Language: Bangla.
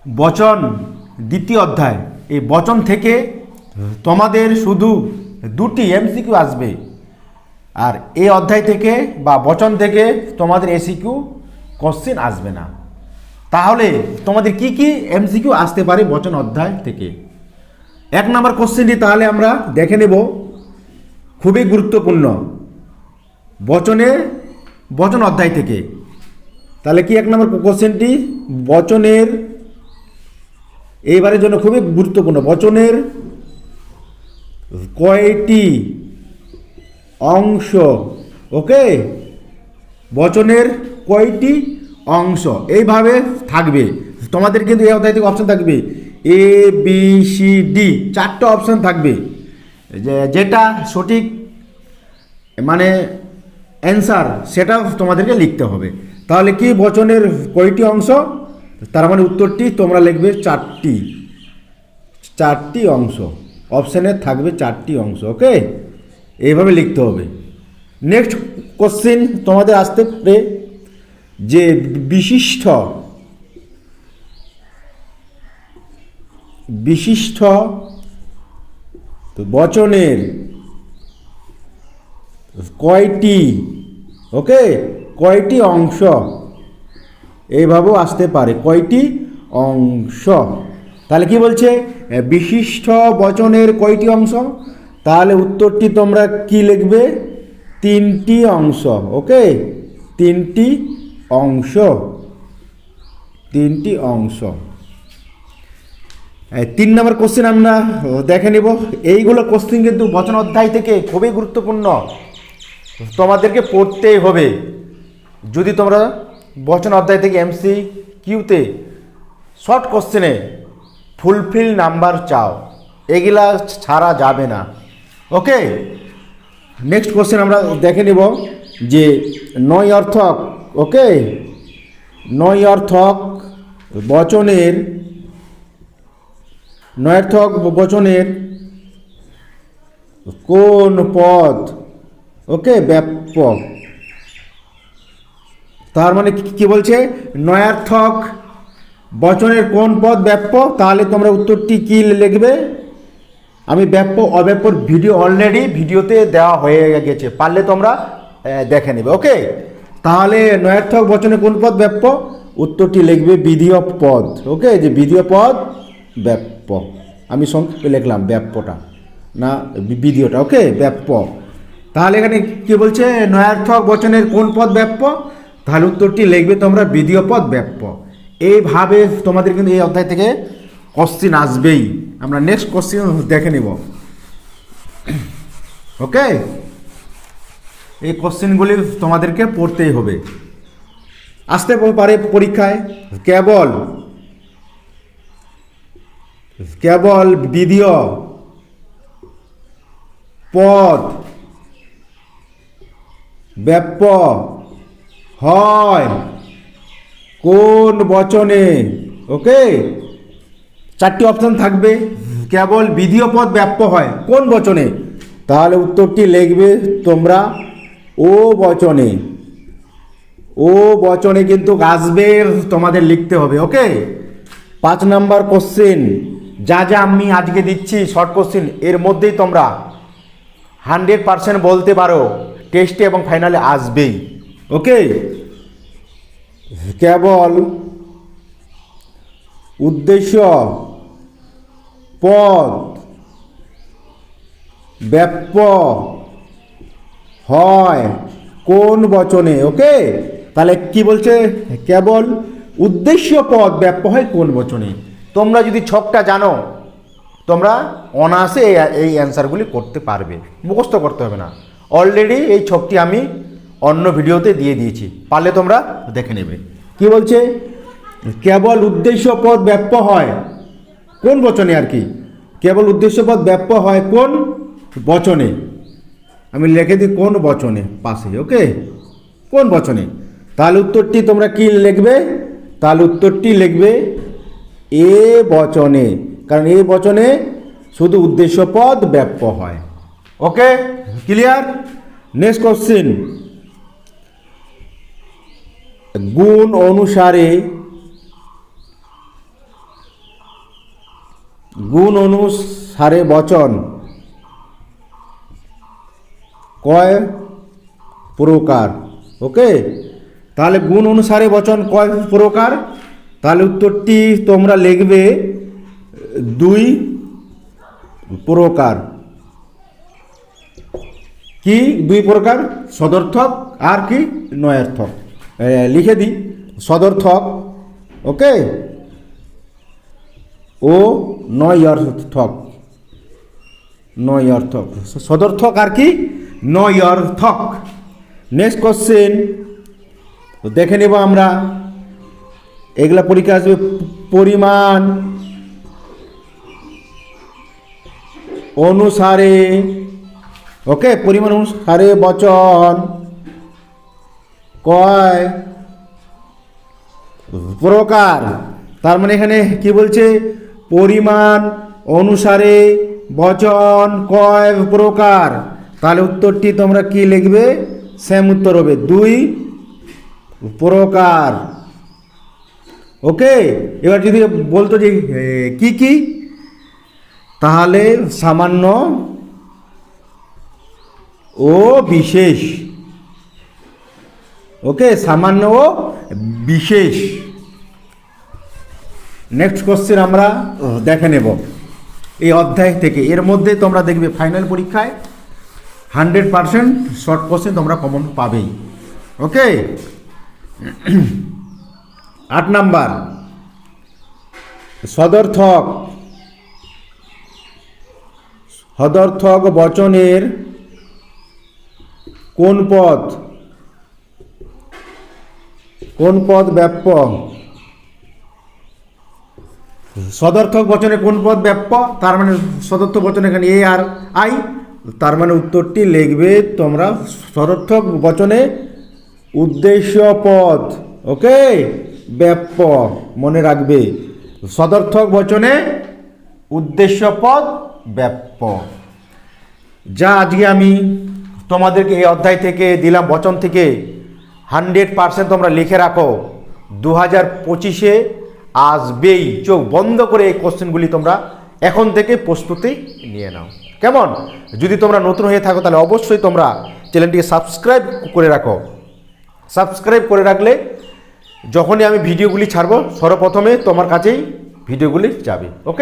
বচন দ্বিতীয় অধ্যায়, এই বচন থেকে তোমাদের শুধু দুটি এমসিকিউ আসবে, আর এই অধ্যায় থেকে বা বচন থেকে তোমাদের এসিকিউ কোশ্চেন আসবে না। তাহলে তোমাদের কি কি এমসিকিউ আসতে পারে বচন অধ্যায় থেকে? 1 নম্বর কোশ্চেনটি তাহলে আমরা দেখে নেব, খুবই গুরুত্বপূর্ণ, বচন অধ্যায় থেকে। তাহলে কি 1 নম্বর কোশ্চেনটি? বচনের, এইবারের জন্য খুবই গুরুত্বপূর্ণ, বচনের কয়টি অংশ? ওকে, বচনের কয়টি অংশ এইভাবে থাকবে। তোমাদের কিন্তু এই অধ্যায় থেকে অপশন থাকবে A B C D, 4টে option থাকবে, যেটা সঠিক মানে অ্যান্সার সেটা তোমাদেরকে লিখতে হবে। তাহলে কি বচনের কয়টি অংশ? তার মানে উত্তরটি তোমরা লিখবে 4টি অংশ। অপশানে থাকবে 4টি অংশ। ওকে, এইভাবে লিখতে হবে। নেক্সট কোশ্চেন তোমাদের আসতে পারে যে বিশিষ্ট বচনের কয়টি, ওকে, কয়টি অংশ? এইভাবেও আসতে পারে, কয়টি অংশ। তাহলে কি বলছে? বিশিষ্ট বচনের কয়টি অংশ? তাহলে উত্তরটি তোমরা কি লিখবে? 3টি অংশ। ওকে, 3টি অংশ, 3টি অংশ। 3 নম্বর কোশ্চেন আমরা দেখে নেব। এইগুলো কোশ্চেন কিন্তু বচন অধ্যায় থেকে খুবই গুরুত্বপূর্ণ, তোমাদেরকে পড়তেই হবে। যদি তোমরা বচন অধ্যায় থেকে MCQতে শর্ট কোশ্চেনে ফুলফিল নাম্বার চাও, এগুলা ছাড়া যাবে না। ওকে, নেক্সট কোশ্চেন আমরা দেখে নেব যে নঞর্থক। ওকে, নঞর্থক বচনের কোন পদ, ওকে, ব্যাপক? তার মানে কি বলছে? নয়ার্থক বচনের কোন পদ ব্যাপ্য? তাহলে তোমরা উত্তরটি কি লিখবে? আমি ব্যাপ্য অব্যাপ্যর ভিডিও অলরেডি ভিডিওতে দেওয়া হয়ে গেছে, পারলে তোমরা দেখে নেবে। ওকে, তাহলে নয়ার্থক বচনের কোন পদ ব্যাপ্য? উত্তরটি লিখবে বিধেয় পদ। ওকে, যে বিধেয় পদ ব্যাপ্য, আমি সংক্ষেপে লিখলাম ব্যাপ্যটা, না বিধেয়টা। ওকে, ব্যাপ্য। তাহলে এখানে কি বলছে? নয়ার্থক বচনের কোন পদ ব্যাপ্য? তাহলে উত্তরটি লিখবে তোমরা বিধেয় পদ ব্যাপ্য। এইভাবে তোমাদের কিন্তু এই অধ্যায় থেকে কোশ্চেন আসবেই। আমরা নেক্সট কোশ্চেন দেখে নিব। ওকে, এই কোশ্চেনগুলি তোমাদেরকে পড়তেই হবে, আসতে পারে পরীক্ষায়। কেবল বিধেয় পদ ব্যাপ্য হয় কোন বচনে? ওকে, 4টি অপশন থাকবে। কেবল বিধেয় পদ ব্যাপ্য হয় কোন বচনে? তাহলে উত্তরটি লিখবে তোমরা ও বচনে। ও বচনে কিন্তু আসবে, তোমাদের লিখতে হবে। ওকে, 5 নম্বর কোশ্চেন, যা আমি আজকে দিচ্ছি শর্ট কোশ্চেন, এর মধ্যেই তোমরা 100% বলতে পারো টেস্টে এবং ফাইনালে আসবেই। ওকে, কেবল উদ্দেশ্য পদ ব্যাপ্য হয় কোন বচনে? ওকে, তাহলে কি বলছে? কেবল উদ্দেশ্য পদ ব্যাপ্য হয় কোন বচনে? তোমরা যদি ছকটা জানো, তোমরা অনায়াসে এই অ্যান্সারগুলি করতে পারবে, মুখস্থ করতে হবে না। অলরেডি এই ছকটি আমি অন্য ভিডিওতে দিয়ে দিয়েছি, পারলে তোমরা দেখে নেবে। কি বলছে? কেবল উদ্দেশ্য পদ ব্যাপ্য হয় কোন বচনে? আর কি, কেবল উদ্দেশ্য পদ ব্যাপ্য হয় কোন বচনে? আমি লিখে দিই কোন বচনে পাশে। ওকে, কোন বচনে? তাহলে উত্তরটি তোমরা কি লিখবে? তাহলে উত্তরটি লিখবে এ বচনে, কারণ এই বচনে শুধু উদ্দেশ্য পদ ব্যাপ্য হয়। ওকে, ক্লিয়ার? নেক্সট কোশ্চেন, গুণ অনুসারে গুণ অনুসারে বচন কয় প্রকার? ওকে, তাহলে গুণ অনুসারে বচন কয় প্রকার? তাহলে উত্তরটি তোমরা লিখবে 2 প্রকার। কি 2 প্রকার? সদর্থক আর কি নয়ার্থক। লিখে দিই, সদর্থক ওকে ও নয়ার্থক। নয়ার্থক, সদর্থক আর কি নয়ার্থক। নেক্সট কোশ্চেন দেখে নেব আমরা, এগুলা পরীক্ষা আসবে। পরিমাণ অনুসারে, ওকে, পরিমাণ অনুসারে বচন কয় প্রকার? তার মানে এখানে কি বলছে? পরিমাণ অনুসারে বচন কয় প্রকার? তাহলে উত্তরটি তোমরা কি লিখবে? সেম উত্তর হবে 2 প্রকার। ওকে, এবার যদি বলতো যে কি কি, তাহলে সামান্য ও বিশেষ। ওকে, সামান্য ও বিশেষ। নেক্সট কোশ্চেন আমরা দেখে নেব এই অধ্যায় থেকে। এর মধ্যে তোমরা দেখবে ফাইনাল পরীক্ষায় 100% শর্ট কোশ্চেন তোমরা কমন পাবেই। ওকে, 8 নাম্বার, সদর্থক। সদর্থক বচনের কোন পদ? কোন পদ ব্যাপ্য? সদর্থক বচনে কোন পদ ব্যাপ্য? তার মানে সদর্থক বচনে এখানে এ আর আই, তার মানে উত্তরটি লিখবে তোমরা সদর্থক বচনে উদ্দেশ্য পদ। ওকে, ব্যাপ্য মনে রাখবে, সদর্থক বচনে উদ্দেশ্য পদ ব্যাপ্য। যা আজকে আমি তোমাদেরকে এই অধ্যায় থেকে দিলাম, বচন থেকে 100% তোমরা লিখে রাখো। 2025-এ আসবেই, চোখ বন্ধ করে এই কোশ্চেনগুলি তোমরা এখন থেকে প্রস্তুতি নিয়ে নাও। কেমন? যদি তোমরা নতুন হয়ে থাকো তাহলে অবশ্যই তোমরা চ্যানেলটিকে সাবস্ক্রাইব করে রাখো। সাবস্ক্রাইব করে রাখলে যখনই আমি ভিডিওগুলি ছাড়বো সর্বপ্রথমে তোমার কাছেই ভিডিওগুলি যাবে। ওকে।